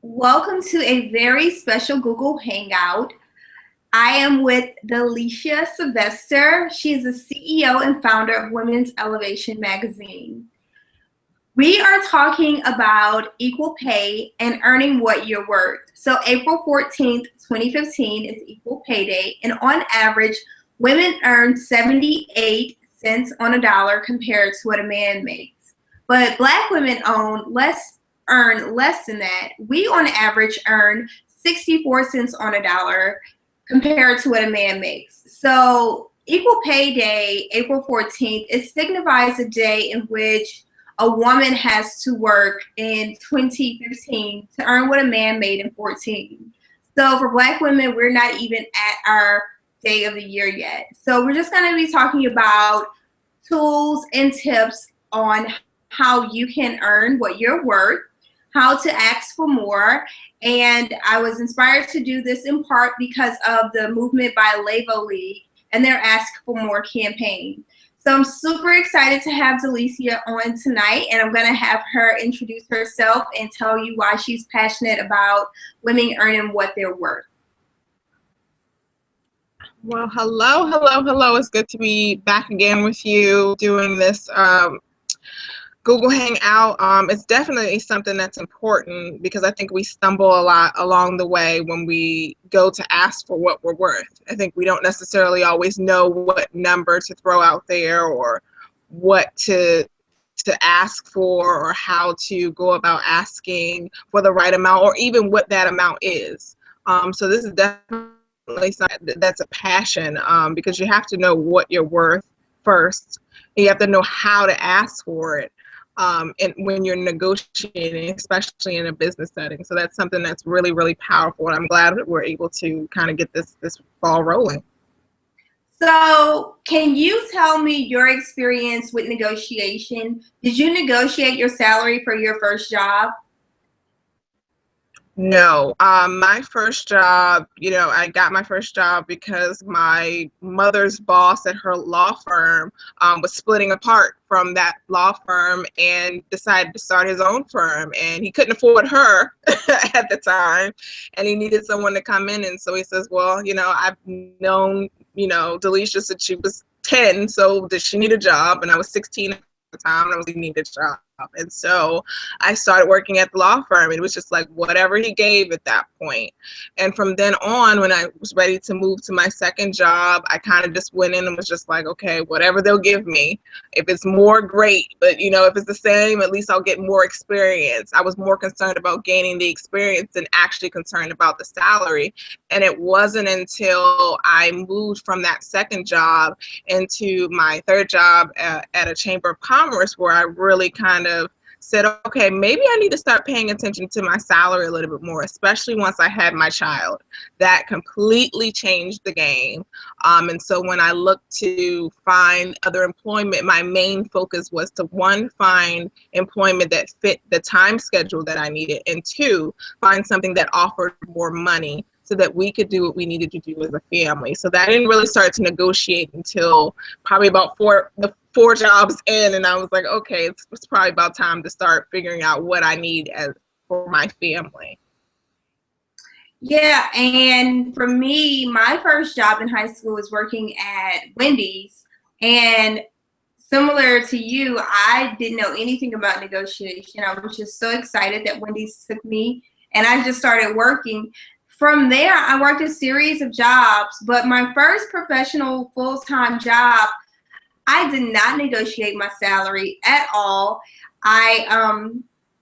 Welcome to a very special Google Hangout. I am with Delicia Sylvester. She is the CEO and founder of Women's Elevation magazine. We are talking about equal pay and earning what you're worth. So April 14th, 2015 is Equal Pay Day, and on average, women earn 78 cents on a dollar compared to what a man makes. But Black women earn less than that. We on average earn 64 cents on a dollar compared to what a man makes. So Equal Pay Day, April 14th, it signifies a day in which a woman has to work in 2015 to earn what a man made in 14. So for Black women, we're not even at our day of the year yet. So we're just going to be talking about tools and tips on how you can earn what you're worth, how to ask for more. And I was inspired to do this in part because of the movement by Lavo League and their Ask for More campaign. So I'm super excited to have Delicia on tonight, and I'm going to have her introduce herself and tell you why she's passionate about women earning what they're worth. Well, hello. It's good to be back again with you doing this Google Hangout. It's definitely something that's important because I think we stumble a lot along the way when we go to ask for what we're worth. I think we don't necessarily always know what number to throw out there or what to ask for or how to go about asking for the right amount or even what that amount is. So this is definitely something that's a passion because you have to know what you're worth first. And you have to know how to ask for it. And when you're negotiating, especially in a business setting. So that's something that's really, really powerful. And I'm glad that we're able to kind of get this ball rolling. So can you tell me your experience with negotiation? Did you negotiate your salary for your first job? No, my first job, I got my first job because my mother's boss at her law firm was splitting apart from that law firm and decided to start his own firm. And he couldn't afford her at the time, and he needed someone to come in. And so he says, well, I've known, Delicia since she was 10, so did she need a job? And I was 16 at the time, and I was needed a job. And so I started working at the law firm. It was just like whatever he gave at that point. And from then on, when I was ready to move to my second job, I kind of just went in and was just like, okay, whatever they'll give me. If it's more, great. But, if it's the same, at least I'll get more experience. I was more concerned about gaining the experience than actually concerned about the salary. And it wasn't until I moved from that second job into my third job at a chamber of commerce where I really kind of said, okay, maybe I need to start paying attention to my salary a little bit more, especially once I had my child. That completely changed the game. And so when I looked to find other employment, my main focus was to, one, find employment that fit the time schedule that I needed, and two, find something that offered more money so that we could do what we needed to do as a family. So that I didn't really start to negotiate until probably about four jobs in, and I was like, okay, it's probably about time to start figuring out what I need for my family. Yeah, and for me, my first job in high school was working at Wendy's, and similar to you, I didn't know anything about negotiation. I was just so excited that Wendy's took me, and I just started working. From there, I worked a series of jobs, but my first professional full-time job, I did not negotiate my salary at all. I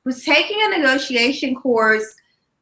was taking a negotiation course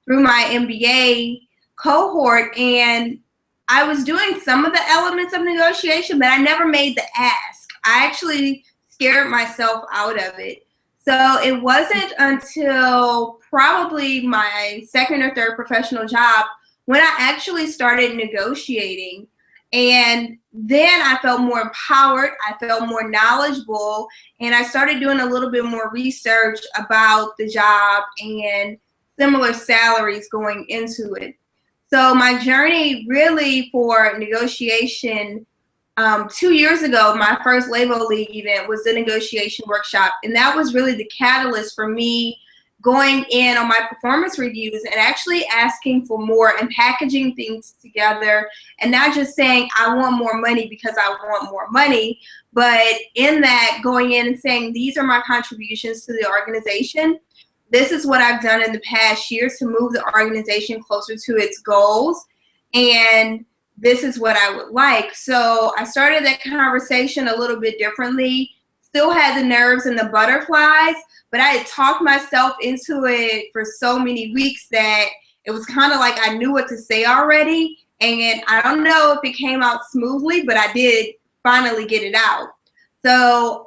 through my MBA cohort, and I was doing some of the elements of negotiation, but I never made the ask. I actually scared myself out of it. So it wasn't until probably my second or third professional job when I actually started negotiating. And then I felt more empowered, I felt more knowledgeable, and I started doing a little bit more research about the job and similar salaries going into it. So my journey really for negotiation 2 years ago, my first Lavo League event was the negotiation workshop, and that was really the catalyst for me going in on my performance reviews and actually asking for more and packaging things together, and not just saying I want more money because I want more money, but in that going in and saying these are my contributions to the organization. This is what I've done in the past years to move the organization closer to its goals, and this is what I would like. So I started that conversation a little bit differently, still had the nerves and the butterflies, but I had talked myself into it for so many weeks that it was kind of like I knew what to say already. And I don't know if it came out smoothly, but I did finally get it out. So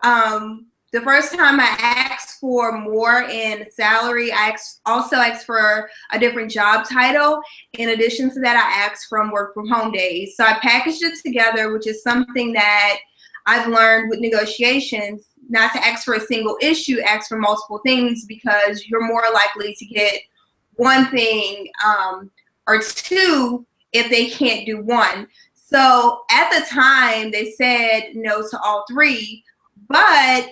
the first time I asked for more in salary, I also asked for a different job title. In addition to that, I asked for work from home days. So I packaged it together, which is something that I've learned with negotiations, not to ask for a single issue, ask for multiple things, because you're more likely to get one thing or two if they can't do one. So at the time, they said no to all three, but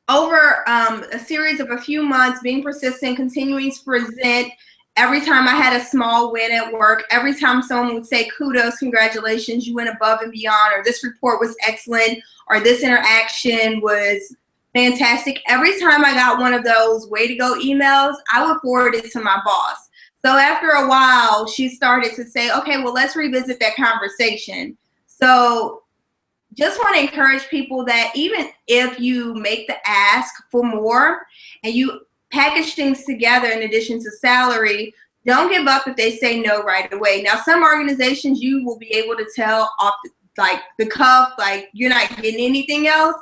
over a series of a few months, being persistent, continuing to present, every time I had a small win at work, every time someone would say, kudos, congratulations, you went above and beyond, or this report was excellent, or this interaction was fantastic. Every time I got one of those way to go emails, I would forward it to my boss. So after a while, she started to say, okay, well, let's revisit that conversation. So just want to encourage people that even if you make the ask for more and you package things together in addition to salary, don't give up if they say no right away. Now, some organizations you will be able to tell off the cuff, like you're not getting anything else.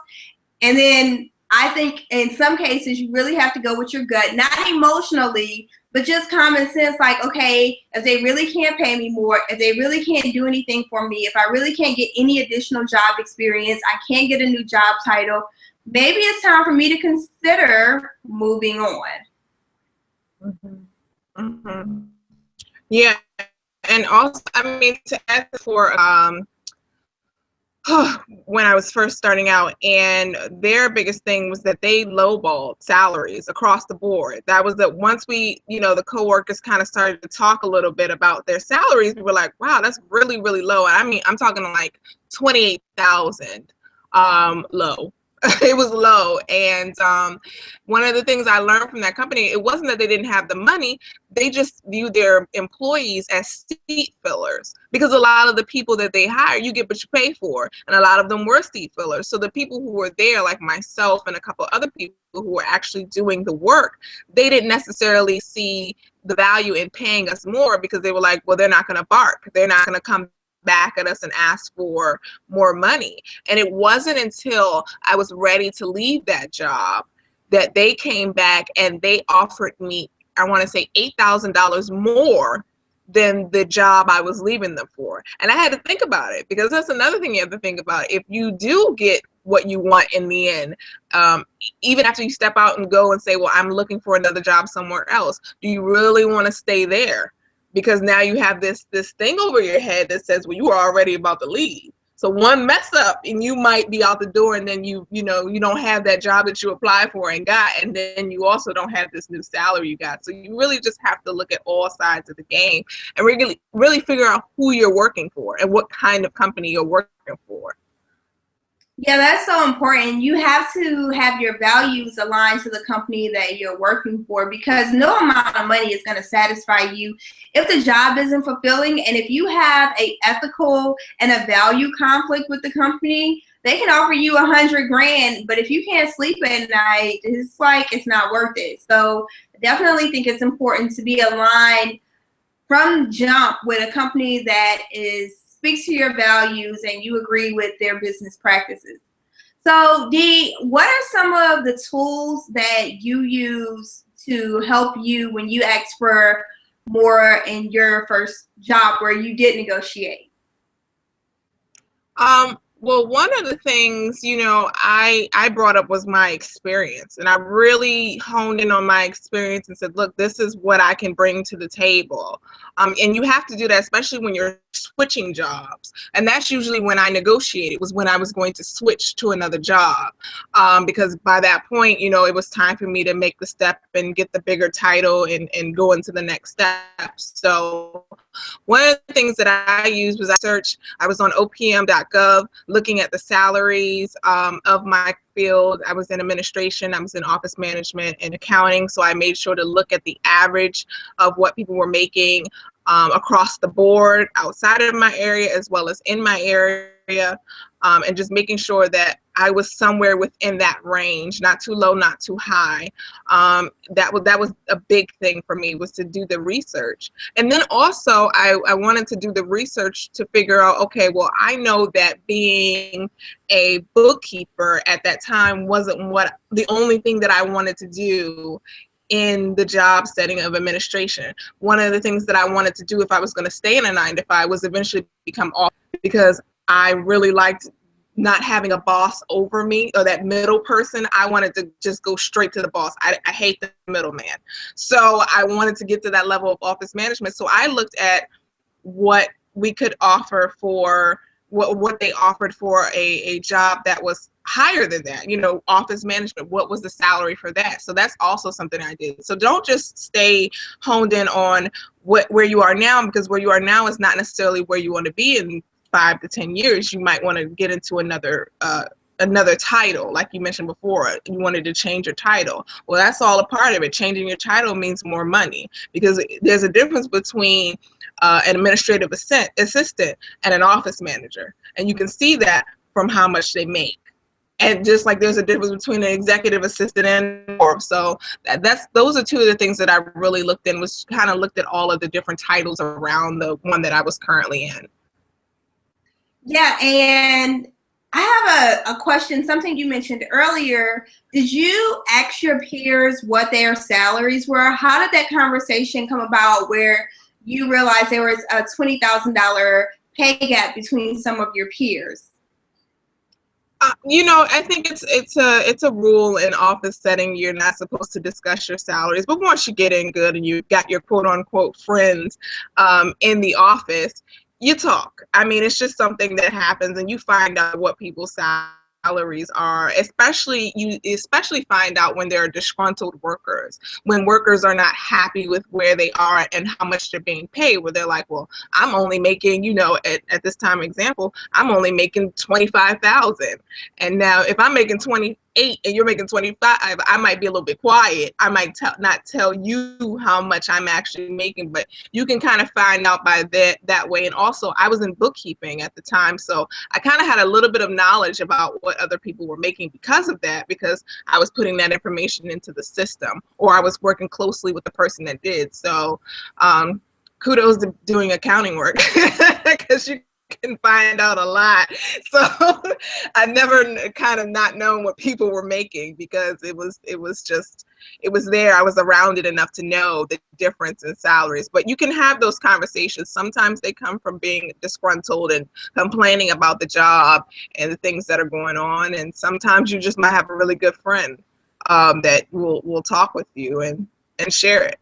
And then I think in some cases you really have to go with your gut, not emotionally, but just common sense, like, okay, if they really can't pay me more, if they really can't do anything for me, if I really can't get any additional job experience, I can't get a new job title, maybe it's time for me to consider moving on. Mm-hmm. Mm-hmm. Yeah, and also, I mean, to add for when I was first starting out, and their biggest thing was that they lowballed salaries across the board. That was that once we, the coworkers kind of started to talk a little bit about their salaries, we were like, wow, that's really, really low. I mean, I'm talking like 28,000 low. It was low. And one of the things I learned from that company, it wasn't that they didn't have the money, they just viewed their employees as seat fillers, because a lot of the people that they hire, you get what you pay for, and a lot of them were seat fillers. So the people who were there, like myself and a couple other people who were actually doing the work, they didn't necessarily see the value in paying us more, because they were like, well, they're not going to bark, they're not going to come back at us and ask for more money. And it wasn't until I was ready to leave that job that they came back and they offered me, I want to say $8,000 more than the job I was leaving them for. And I had to think about it, because that's another thing you have to think about. If you do get what you want in the end, even after you step out and go and say, well, I'm looking for another job somewhere else, do you really want to stay there? Because now you have this thing over your head that says, well, you were already about to leave. So one mess up and you might be out the door, and then you don't have that job that you applied for and got, and then you also don't have this new salary you got. So you really just have to look at all sides of the game and really figure out who you're working for and what kind of company you're working for. Yeah, that's so important. You have to have your values aligned to the company that you're working for, because no amount of money is going to satisfy you if the job isn't fulfilling. And if you have a ethical and a value conflict with the company, they can offer you $100,000, but if you can't sleep at night, it's like it's not worth it. So I definitely think it's important to be aligned from jump with a company that speaks to your values and you agree with their business practices. So Dee, what are some of the tools that you use to help you when you ask for more in your first job where you did negotiate? Well, one of the things, I brought up was my experience, and I really honed in on my experience and said, look, this is what I can bring to the table. And you have to do that, especially when you're switching jobs. And that's usually when I negotiated, was when I was going to switch to another job. Because by that point, it was time for me to make the step and get the bigger title and go into the next step. So one of the things that I used was I was on opm.gov looking at the salaries of my field. I was in administration, I was in office management and accounting. So I made sure to look at the average of what people were making across the board, outside of my area as well as in my area, and just making sure that I was somewhere within that range, not too low, not too high. That was a big thing for me, was to do the research. And then also I wanted to do the research to figure out, okay, well, I know that being a bookkeeper at that time wasn't the only thing that I wanted to do in the job setting of administration. One of the things that I wanted to do if I was going to stay in a 9 to 5 was eventually become off, because I really liked not having a boss over me or that middle person. I wanted to just go straight to the boss. I hate the middleman. So I wanted to get to that level of office management. So I looked at what we could offer for what they offered for a job that was higher than that, office management. What was the salary for that? So that's also something I did. So don't just stay honed in on where you are now, because where you are now is not necessarily where you want to be in 5 to 10 years. You might want to get into another title, like you mentioned before. You wanted to change your title. Well, that's all a part of it. Changing your title means more money, because there's a difference between an administrative assistant and an office manager, and you can see that from how much they make. And just like there's a difference between an executive assistant and more. So those are two of the things that I really looked at all of the different titles around the one that I was currently in. Yeah, and I have a question, something you mentioned earlier. Did you ask your peers what their salaries were? How did that conversation come about where you realized there was a $20,000 pay gap between some of your peers? I think it's a rule in office setting. You're not supposed to discuss your salaries, but once you get in good and you got your quote unquote friends in the office, you talk. I mean, it's just something that happens, and you find out what people's salaries are. You especially find out when there are disgruntled workers, when workers are not happy with where they are and how much they're being paid, where they're like, well, I'm only making, at this time example, I'm only making 25,000. And now if I'm making 28 and you're making 25, I might be a little bit quiet. I might not tell you how much I'm actually making, but you can kind of find out by that way. And also, I was in bookkeeping at the time, so I kind of had a little bit of knowledge about what other people were making because of that, because I was putting that information into the system, or I was working closely with the person that did. So kudos to doing accounting work, because you can find out a lot. So I never kind of not known what people were making, because it was there. I was around it enough to know the difference in salaries. But you can have those conversations. Sometimes they come from being disgruntled and complaining about the job and the things that are going on. And sometimes you just might have a really good friend that will talk with you and share it.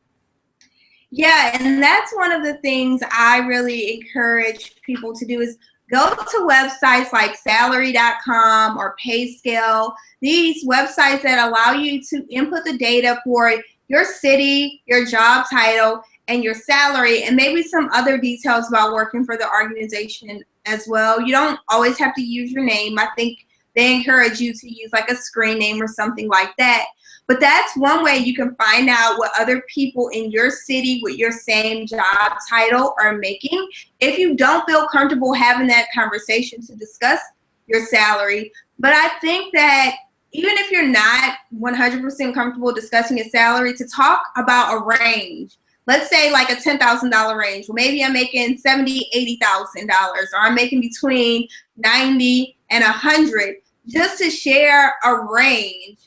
Yeah, and that's one of the things I really encourage people to do is go to websites like salary.com or PayScale, these websites that allow you to input the data for your city, your job title, and your salary, and maybe some other details about working for the organization as well. You don't always have to use your name. I think they encourage you to use like a screen name or something like that. But that's one way you can find out what other people in your city with your same job title are making. If you don't feel comfortable having that conversation to discuss your salary, but I think that even if you're not 100% comfortable discussing your salary, to talk about a range. Let's say like a $10,000 range. Well, maybe I'm making $70,000, $80,000, or I'm making between 90 and 100. Just to share a range,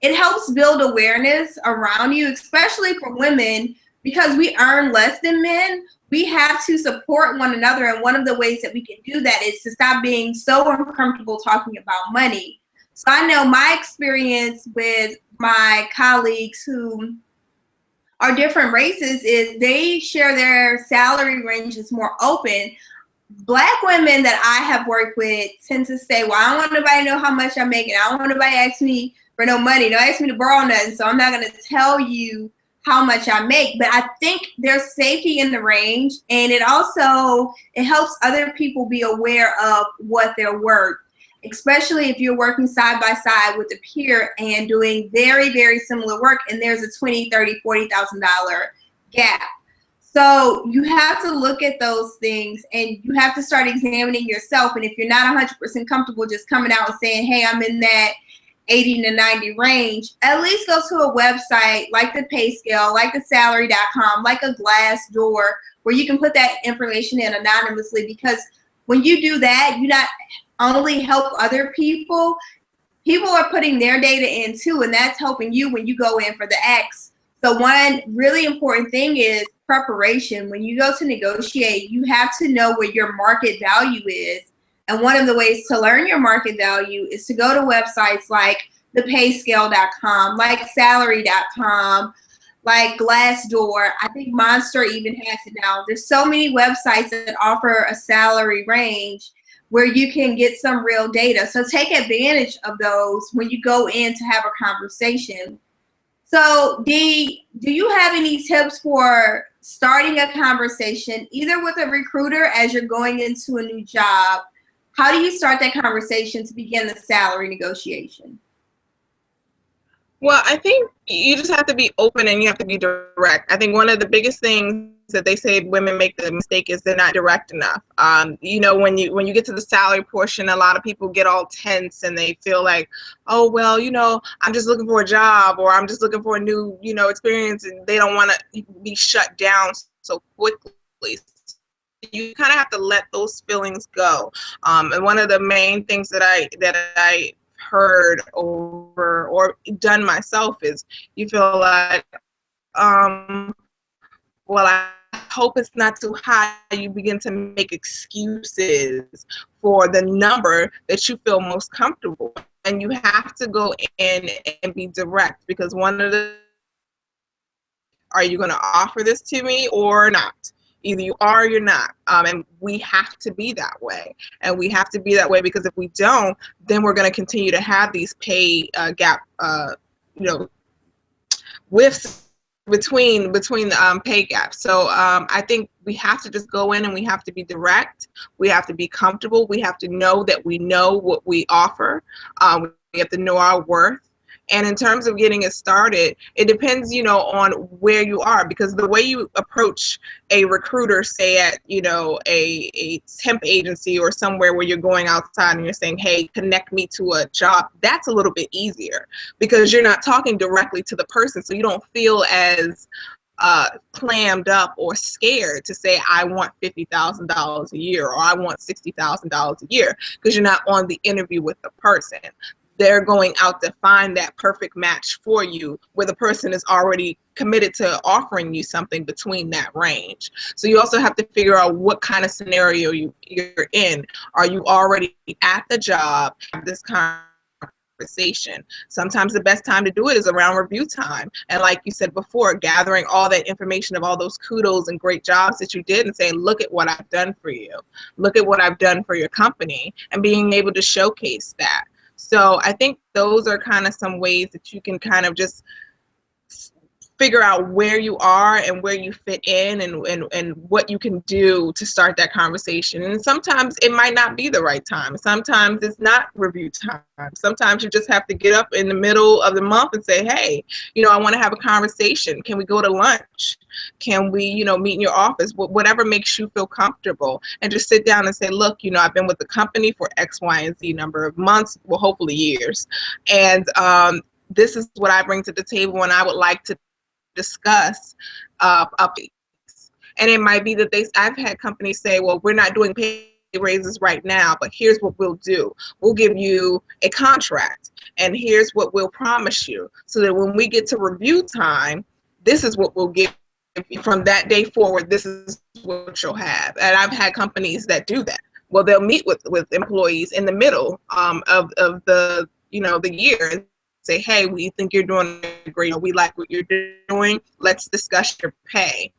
it helps build awareness around you, especially for women because we earn less than men, we have to support one another. And one of the ways that we can do that is to stop being so uncomfortable talking about money. So I know my experience with my colleagues who are different races is they share their salary ranges more open. Black women that I have worked with tend to say, well, I don't want nobody to know how much I'm making. I don't want nobody to ask me for no money. Don't ask me to borrow nothing. So I'm not going to tell you how much I make. But I think there's safety in the range. And it helps other people be aware of what they're worth, especially if you're working side by side with a peer and doing very, very similar work. And there's a $20,000, $30,000, $40,000 gap. So you have to look at those things and you have to start examining yourself. And if you're not 100% comfortable just coming out and saying, hey, I'm in that 80 to 90 range, at least go to a website like the pay scale, like the salary.com, like a Glassdoor, where you can put that information in anonymously. Because when you do that, you not only help other people, people are putting their data in too, and that's helping you when you go in for the X. So one really important thing is preparation. When you go to negotiate, you have to know what your market value is. And one of the ways to learn your market value is to go to websites like thepayscale.com, like salary.com, like Glassdoor. I think Monster even has it now. There's so many websites that offer a salary range where you can get some real data. So take advantage of those when you go in to have a conversation. So Dee, do you have any tips for starting a conversation, either with a recruiter as you're going into a new job? How do you start that conversation to begin the salary negotiation? Well, I think you just have to be open and you have to be direct. I think one of the biggest things that they say women make the mistake is they're not direct enough. When you get to the salary portion, a lot of people get all tense and they feel like, oh, well, I'm just looking for a job, or I'm just looking for a new, experience, and they don't want to be shut down so quickly. You kind of have to let those feelings go. And one of the main things that I heard over or done myself is you feel like, well, I hope it's not too high. You begin to make excuses for the number that you feel most comfortable. And you have to go in and be direct, because are you going to offer this to me or not? Either you are or you're not. And we have to be that way. And we have to be that way because if we don't, then we're going to continue to have these pay gap, whiffs between the pay gaps. So I think we have to just go in and we have to be direct. We have to be comfortable. We have to know that we know what we offer. We have to know our worth. And in terms of getting it started, it depends, on where you are, because the way you approach a recruiter, say at, a temp agency or somewhere where you're going outside and you're saying, hey, connect me to a job, that's a little bit easier because you're not talking directly to the person. So you don't feel as clammed up or scared to say, I want $50,000 a year or I want $60,000 a year, because you're not on the interview with the person. They're going out to find that perfect match for you where the person is already committed to offering you something between that range. So you also have to figure out what kind of scenario you're in. Are you already at the job, have this conversation? Sometimes the best time to do it is around review time. And like you said before, gathering all that information of all those kudos and great jobs that you did and saying, look at what I've done for you. Look at what I've done for your company, and being able to showcase that. So I think those are kind of some ways that you can kind of just figure out where you are and where you fit in and what you can do to start that conversation. And sometimes it might not be the right time. Sometimes it's not review time. Sometimes you just have to get up in the middle of the month and say, hey, I want to have a conversation. Can we go to lunch? Can we, meet in your office? Whatever makes you feel comfortable. And just sit down and say, look, I've been with the company for X, Y, and Z number of months, well, hopefully years. And this is what I bring to the table, and I would like to discuss updates. And it might be that I've had companies say, well, we're not doing pay raises right now, but here's what we'll do. We'll give you a contract, and here's what we'll promise you, so that when we get to review time, this is what we'll give from that day forward, this is what you'll have. And I've had companies that do that. Well, they'll meet with employees in the middle of the, the year and say, hey, we think you're doing great. We like what you're doing. Let's discuss your pay.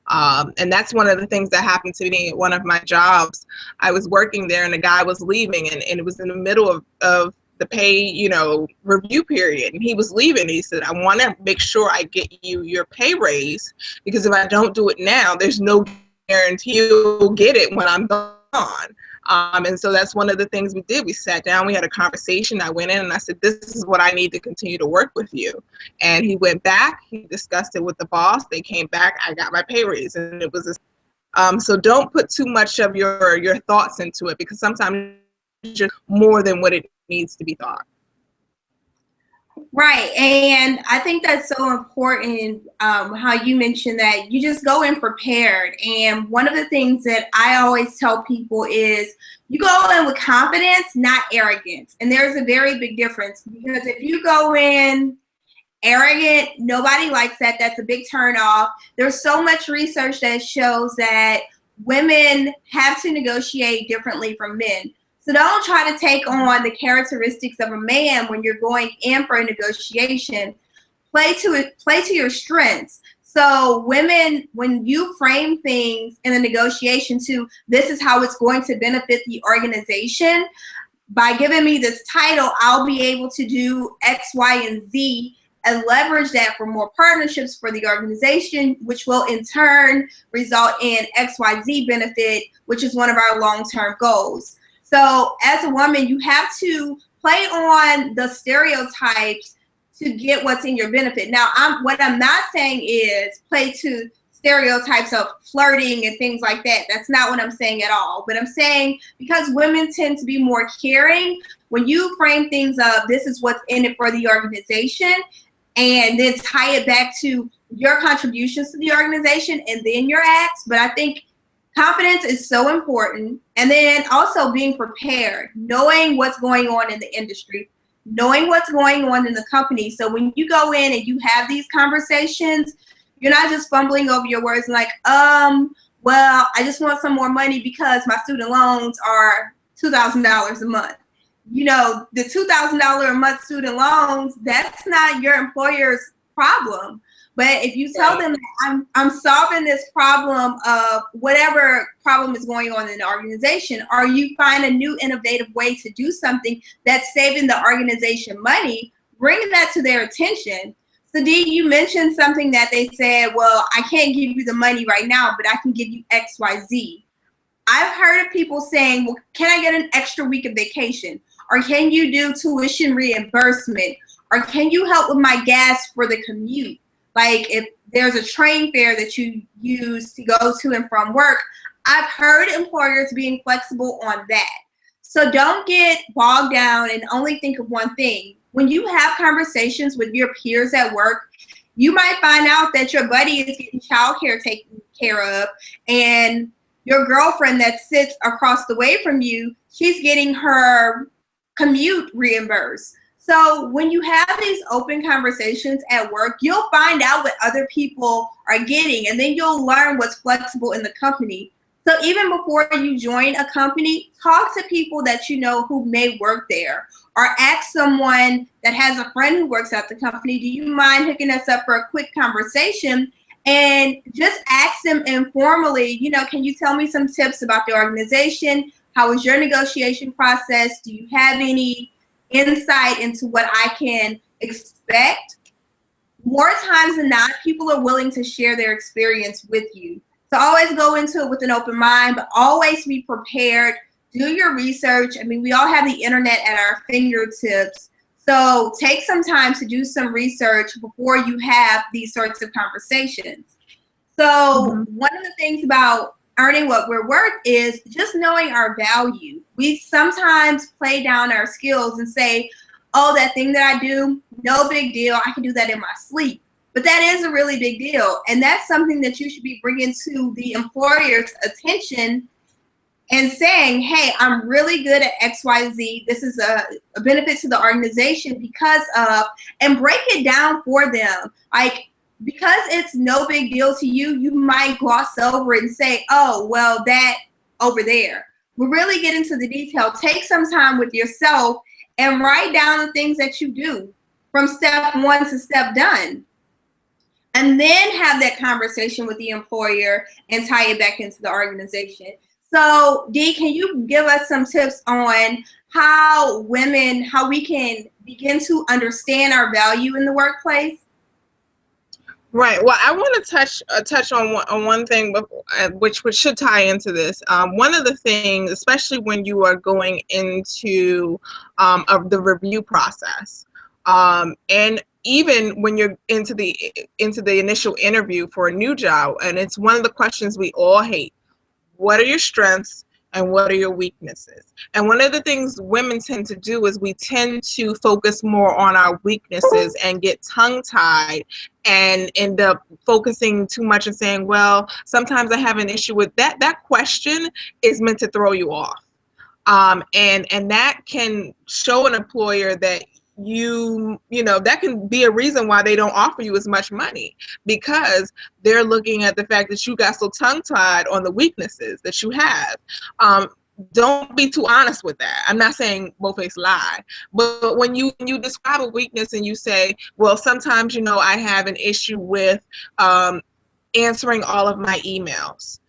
And that's one of the things that happened to me at one of my jobs. I was working there and a guy was leaving, and it was in the middle of the pay, review period. And he was leaving. He said, I want to make sure I get you your pay raise, because if I don't do it now, there's no guarantee you'll get it when I'm gone. And so that's one of the things we did. We sat down, we had a conversation. I went in and I said, this is what I need to continue to work with you. And he went back, he discussed it with the boss. They came back, I got my pay raise. And it was so don't put too much of your thoughts into it, because sometimes it's just more than what it needs to be thought. Right. And I think that's so important, how you mentioned that you just go in prepared. And one of the things that I always tell people is you go in with confidence, not arrogance. And there's a very big difference, because if you go in arrogant, nobody likes that. That's a big turn off. There's so much research that shows that women have to negotiate differently from men. So don't try to take on the characteristics of a man when you're going in for a negotiation. Play to your strengths. So women, when you frame things in a negotiation to, this is how it's going to benefit the organization, by giving me this title, I'll be able to do X, Y, and Z and leverage that for more partnerships for the organization, which will in turn result in XYZ benefit, which is one of our long-term goals. So as a woman, you have to play on the stereotypes to get what's in your benefit. Now, what I'm not saying is play to stereotypes of flirting and things like that. That's not what I'm saying at all. But I'm saying, because women tend to be more caring, when you frame things up, this is what's in it for the organization, and then tie it back to your contributions to the organization and then your acts. But I think confidence is so important. And then also being prepared, knowing what's going on in the industry, knowing what's going on in the company. So when you go in and you have these conversations, you're not just fumbling over your words like, well, I just want some more money because my student loans are $2,000 a month. The $2,000 a month student loans, that's not your employer's problem. But if you tell them that I'm solving this problem of whatever problem is going on in the organization, or you find a new innovative way to do something that's saving the organization money, bring that to their attention. So Dee, you mentioned something that they said, well, I can't give you the money right now, but I can give you X, Y, Z. I've heard of people saying, well, can I get an extra week of vacation? Or can you do tuition reimbursement? Or can you help with my gas for the commute? Like if there's a train fare that you use to go to and from work, I've heard employers being flexible on that. So don't get bogged down and only think of one thing. When you have conversations with your peers at work, you might find out that your buddy is getting childcare taken care of, and your girlfriend that sits across the way from you, she's getting her commute reimbursed. So when you have these open conversations at work, you'll find out what other people are getting, and then you'll learn what's flexible in the company. So even before you join a company, talk to people that you know who may work there, or ask someone that has a friend who works at the company, do you mind hooking us up for a quick conversation? And just ask them informally, can you tell me some tips about the organization? How was your negotiation process? Do you have any insight into what I can expect? More times than not, people are willing to share their experience with you. So always go into it with an open mind, but always be prepared. Do your research. I mean, we all have the internet at our fingertips. So take some time to do some research before you have these sorts of conversations. So one of the things about earning what we're worth is just knowing our value. We sometimes play down our skills and say, oh, that thing that I do, no big deal. I can do that in my sleep. But that is a really big deal. And that's something that you should be bringing to the employer's attention and saying, hey, I'm really good at XYZ. This is a benefit to the organization because of, and break it down for them. Like, because it's no big deal to you, you might gloss over it and say, oh, well, that over there. But really get into the detail. Take some time with yourself and write down the things that you do from step one to step done. And then have that conversation with the employer and tie it back into the organization. So, Dee, can you give us some tips on how we can begin to understand our value in the workplace? Right. Well, I want to touch on one thing, which should tie into this. One of the things, especially when you are going into the review process, and even when you're into the initial interview for a new job, and it's one of the questions we all hate: what are your strengths and what are your weaknesses? And one of the things women tend to do is we tend to focus more on our weaknesses and get tongue-tied and end up focusing too much and saying, well, sometimes I have an issue with that. That question is meant to throw you off. And that can show an employer that you know, that can be a reason why they don't offer you as much money, because they're looking at the fact that you got so tongue-tied on the weaknesses that you have. Don't be too honest with that. I'm not saying bold-faced lie, but when you describe a weakness and you say, well, sometimes, you know, I have an issue with answering all of my emails.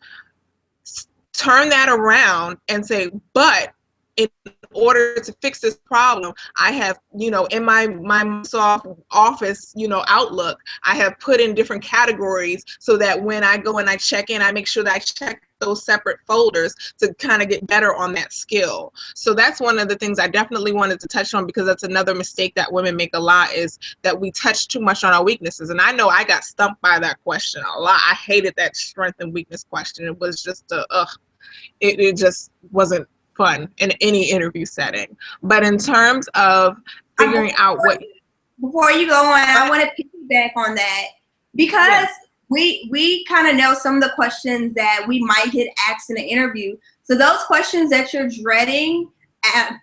Turn that around and say, but in order to fix this problem, I have, you know, in my Microsoft Office, you know, Outlook, I have put in different categories so that when I go and I check in, I make sure that I check those separate folders to kind of get better on that skill. So that's one of the things I definitely wanted to touch on, because that's another mistake that women make a lot, is that we touch too much on our weaknesses. And I know I got stumped by that question a lot. I hated that strength and weakness question. It was just it just wasn't fun in any interview setting. But in terms of figuring out what... Before you go on, I want to piggyback on that, because we kind of know some of the questions that we might get asked in an interview. So those questions that you're dreading,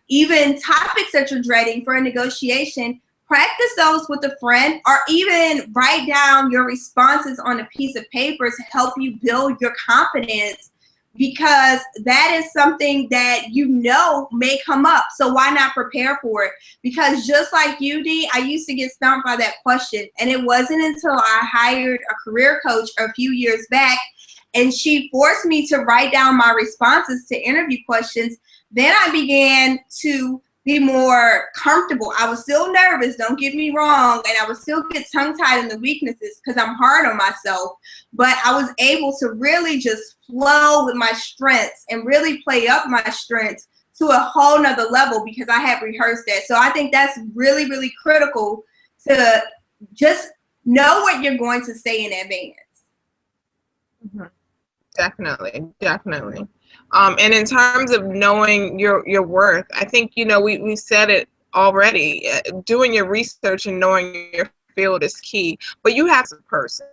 even topics that you're dreading for a negotiation, practice those with a friend, or even write down your responses on a piece of paper to help you build your confidence, because that is something that you know may come up. So why not prepare for it? Because just like you, Dee, I used to get stumped by that question. And it wasn't until I hired a career coach a few years back, and she forced me to write down my responses to interview questions, then I began to be more comfortable. I was still nervous, don't get me wrong, and I would still get tongue-tied in the weaknesses because I'm hard on myself, but I was able to really just flow with my strengths and really play up my strengths to a whole nother level because I had rehearsed that. So I think that's really, really critical to just know what you're going to say in advance. Mm-hmm. Definitely. And in terms of knowing your worth, I think, you know, we said it already. Doing your research and knowing your field is key. But you have to be a person.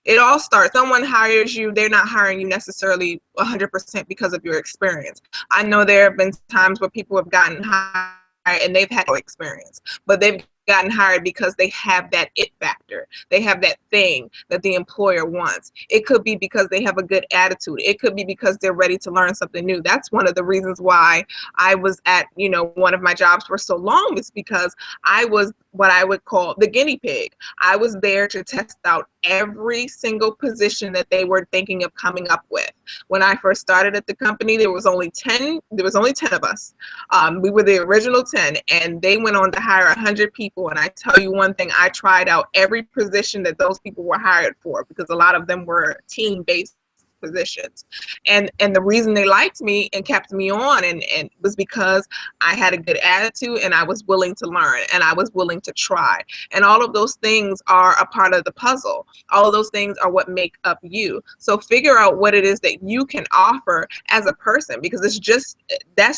It all starts. Someone hires you, they're not hiring you necessarily 100% because of your experience. I know there have been times where people have gotten hired and they've had no experience, but they've gotten hired because they have that it factor. They have that thing that the employer wants. It could be because they have a good attitude. It could be because they're ready to learn something new. That's one of the reasons why I was at, you know, one of my jobs for so long, is because I was what I would call the guinea pig. I was there to test out every single position that they were thinking of coming up with. When I first started at the company, there was only 10 of us. We were the original 10, and they went on to hire 100 people. And I tell you one thing, I tried out every position that those people were hired for, because a lot of them were team-based positions. And the reason they liked me and kept me on and was because I had a good attitude and I was willing to learn and I was willing to try. And all of those things are a part of the puzzle. All of those things are what make up you. So figure out what it is that you can offer as a person, because that's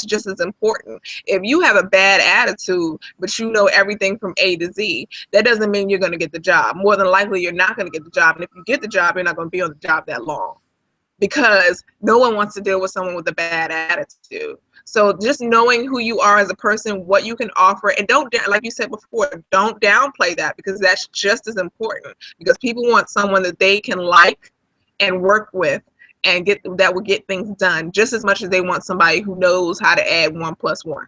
just as important. If you have a bad attitude, but you know everything from A to Z, that doesn't mean you're going to get the job. More than likely, you're not going to get the job. And if you get the job, you're not going to be on the job that long, because no one wants to deal with someone with a bad attitude. So just knowing who you are as a person, what you can offer, and don't, like you said before, don't downplay that, because that's just as important, because people want someone that they can like and work with and get, that will get things done just as much as they want somebody who knows how to add 1 + 1.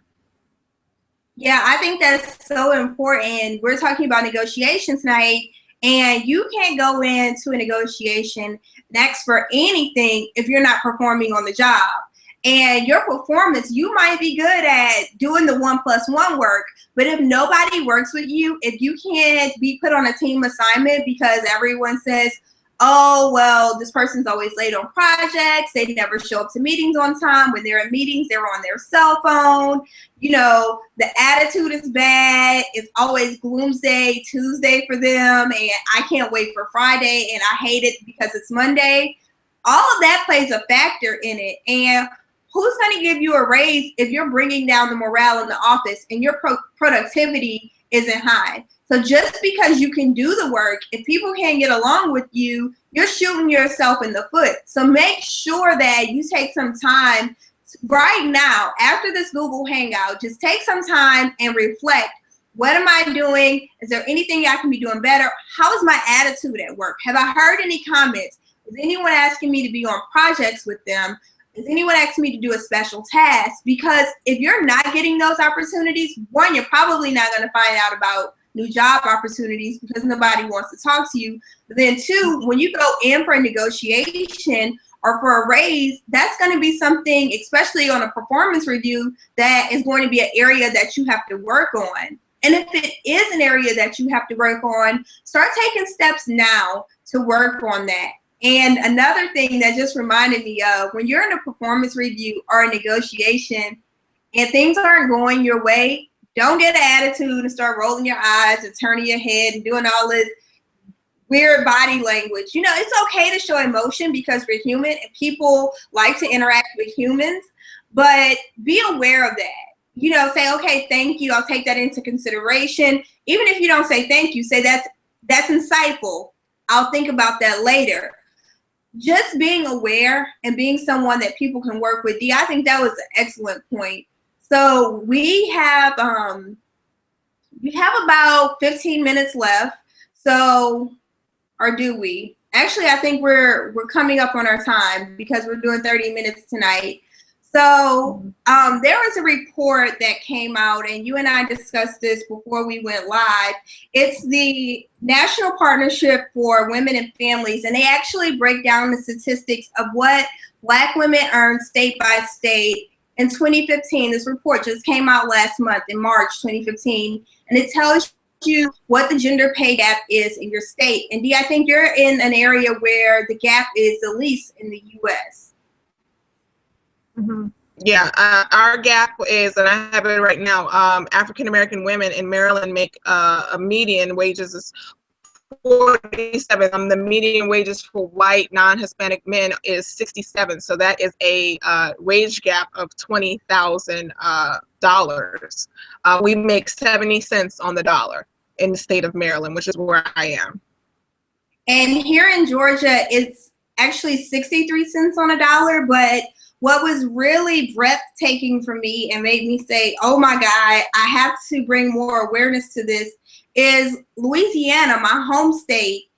Yeah, I think that's so important. We're talking about negotiations tonight, and you can't go into a negotiation and ask for anything if you're not performing on the job. And your performance, you might be good at doing the 1 + 1 work, but if nobody works with you, if you can't be put on a team assignment because everyone says, oh, well, this person's always late on projects, they never show up to meetings on time. When they're in meetings, they're on their cell phone. You know, the attitude is bad. It's always gloomsday Tuesday for them, and I can't wait for Friday, and I hate it because it's Monday. All of that plays a factor in it. And who's going to give you a raise if you're bringing down the morale in the office and your productivity isn't high? So just because you can do the work, if people can't get along with you, you're shooting yourself in the foot. So make sure that you take some time right now, after this Google Hangout, just take some time and reflect. What am I doing? Is there anything I can be doing better? How is my attitude at work? Have I heard any comments? Is anyone asking me to be on projects with them? Is anyone asking me to do a special task? Because if you're not getting those opportunities, one, you're probably not going to find out about new job opportunities because nobody wants to talk to you. But then two, when you go in for a negotiation or for a raise, that's going to be something, especially on a performance review, that is going to be an area that you have to work on. And if it is an area that you have to work on, start taking steps now to work on that. And another thing that just reminded me of, when you're in a performance review or a negotiation and things aren't going your way, don't get an attitude and start rolling your eyes and turning your head and doing all this weird body language. You know, it's okay to show emotion because we're human and people like to interact with humans, but be aware of that. You know, say, okay, thank you. I'll take that into consideration. Even if you don't say thank you, say that's insightful. I'll think about that later. Just being aware and being someone that people can work with. Dee, I think that was an excellent point. So we have about 15 minutes left. So, or do we? Actually, I think we're coming up on our time because we're doing 30 minutes tonight. So there was a report that came out, and you and I discussed this before we went live. It's the National Partnership for Women and Families, and they actually break down the statistics of what Black women earn state by state. In 2015, this report just came out last month in March 2015, and it tells you what the gender pay gap is in your state. And Dee, I think you're in an area where the gap is the least in the U.S. Mm-hmm. Yeah, our gap is, and I have it right now, African American women in Maryland make a median wages is 47. The median wages for white non-Hispanic men is 67. So that is a wage gap of $20,000. We make 70 cents on the dollar in the state of Maryland, which is where I am. And here in Georgia, it's actually 63 cents on a dollar. But what was really breathtaking for me and made me say, oh my God, I have to bring more awareness to this, is Louisiana, my home state.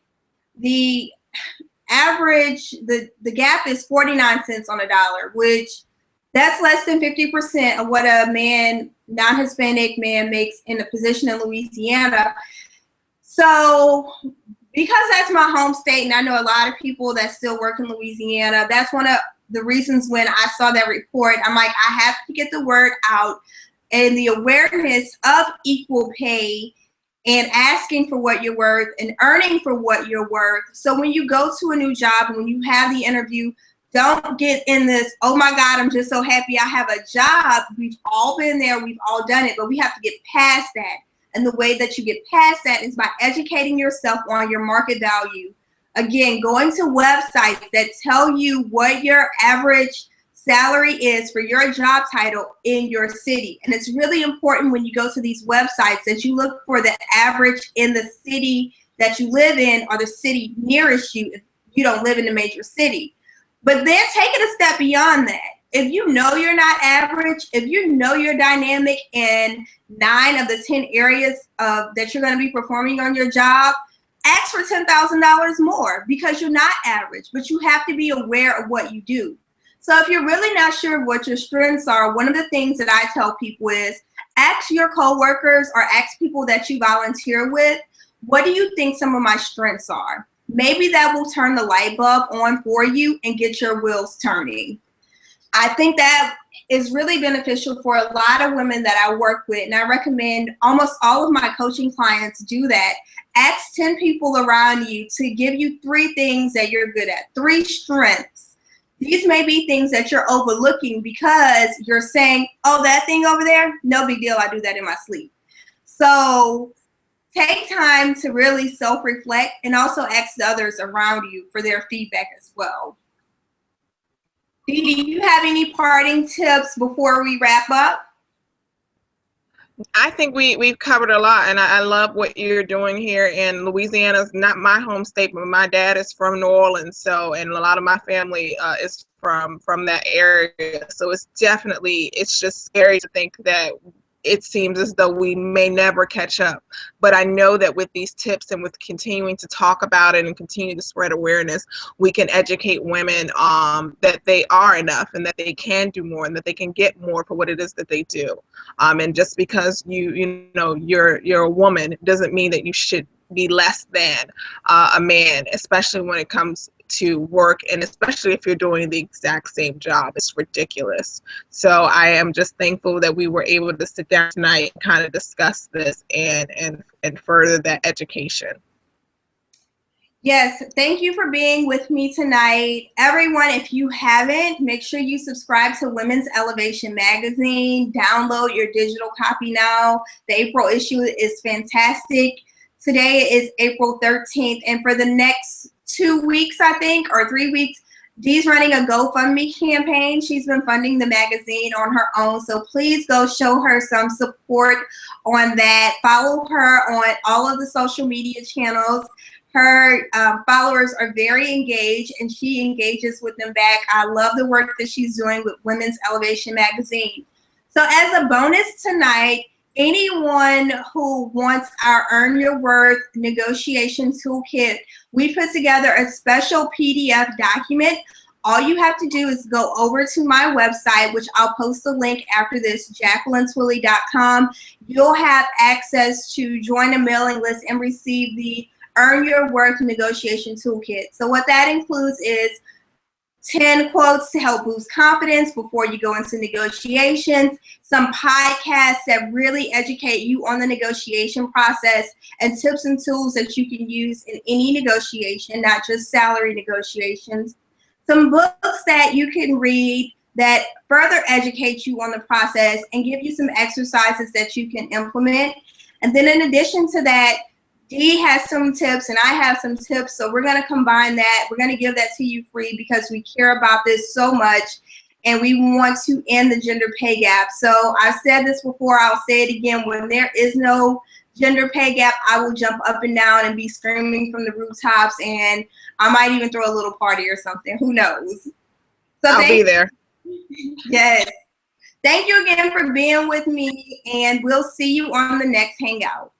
The average, the gap is 49 cents on a dollar, which that's less than 50% of what a man, non-Hispanic man makes in a position in Louisiana. So because that's my home state, and I know a lot of people that still work in Louisiana, that's one of the reasons when I saw that report, I'm like, I have to get the word out and the awareness of equal pay and asking for what you're worth and earning for what you're worth. So when you go to a new job and when you have the interview, don't get in this, oh my God, I'm just so happy I have a job. We've all been there, we've all done it, but we have to get past that. And the way that you get past that is by educating yourself on your market value. Again, going to websites that tell you what your average salary is for your job title in your city. And it's really important when you go to these websites that you look for the average in the city that you live in or the city nearest you if you don't live in a major city. But then take it a step beyond that. if you know you're not average, if you know you're dynamic in 9 of the 10 areas that you're going to be performing on your job, ask for $10,000 more because you're not average, but you have to be aware of what you do. So if you're really not sure of what your strengths are, one of the things that I tell people is ask your coworkers or ask people that you volunteer with, what do you think some of my strengths are? Maybe that will turn the light bulb on for you and get your wheels turning. I think that is really beneficial for a lot of women that I work with, and I recommend almost all of my coaching clients do that. Ask 10 people around you to give you 3 things that you're good at, 3 strengths. These may be things that you're overlooking because you're saying, oh, that thing over there, no big deal, I do that in my sleep. So take time to really self-reflect and also ask the others around you for their feedback as well. Dee, do you have any parting tips before we wrap up? I think we've covered a lot, and I love what you're doing here in Louisiana. Is not my home state, but my dad is from New Orleans, so, and a lot of my family is from that area. So it's just scary to think that it seems as though we may never catch up. But I know that with these tips and with continuing to talk about it and continue to spread awareness, we can educate women that they are enough and that they can do more and that they can get more for what it is that they do. And just because you're a woman doesn't mean that you should be less than a man, especially when it comes to work, and especially if you're doing the exact same job. It's ridiculous. So I am just thankful that we were able to sit down tonight and kind of discuss this and further that education. Yes, thank you for being with me tonight. Everyone, if you haven't, make sure you subscribe to Women's Elevation magazine. Download your digital copy now. The April issue is fantastic. Today is April 13th, and for the next 2 weeks, I think, or 3 weeks, Dee's running a GoFundMe campaign. She's been funding the magazine on her own, so please go show her some support on that. Follow her on all of the social media channels. Her followers are very engaged, and she engages with them back. I love the work that she's doing with Women's Elevation magazine. So as a bonus tonight, anyone who wants our Earn Your Worth negotiation toolkit, we put together a special PDF document. All you have to do is go over to my website, which I'll post the link after this, JacquelineTwilley.com. You'll have access to join a mailing list and receive the Earn Your Worth negotiation toolkit. So what that includes is 10 quotes to help boost confidence before you go into negotiations, some podcasts that really educate you on the negotiation process, and tips and tools that you can use in any negotiation, not just salary negotiations. Some books that you can read that further educate you on the process and give you some exercises that you can implement. And then in addition to that, Dee has some tips and I have some tips, so we're going to combine that. We're going to give that to you free because we care about this so much and we want to end the gender pay gap. So I've said this before, I'll say it again, when there is no gender pay gap, I will jump up and down and be screaming from the rooftops, and I might even throw a little party or something, who knows. So I'll be there. Yes. Thank you again for being with me, and we'll see you on the next Hangout.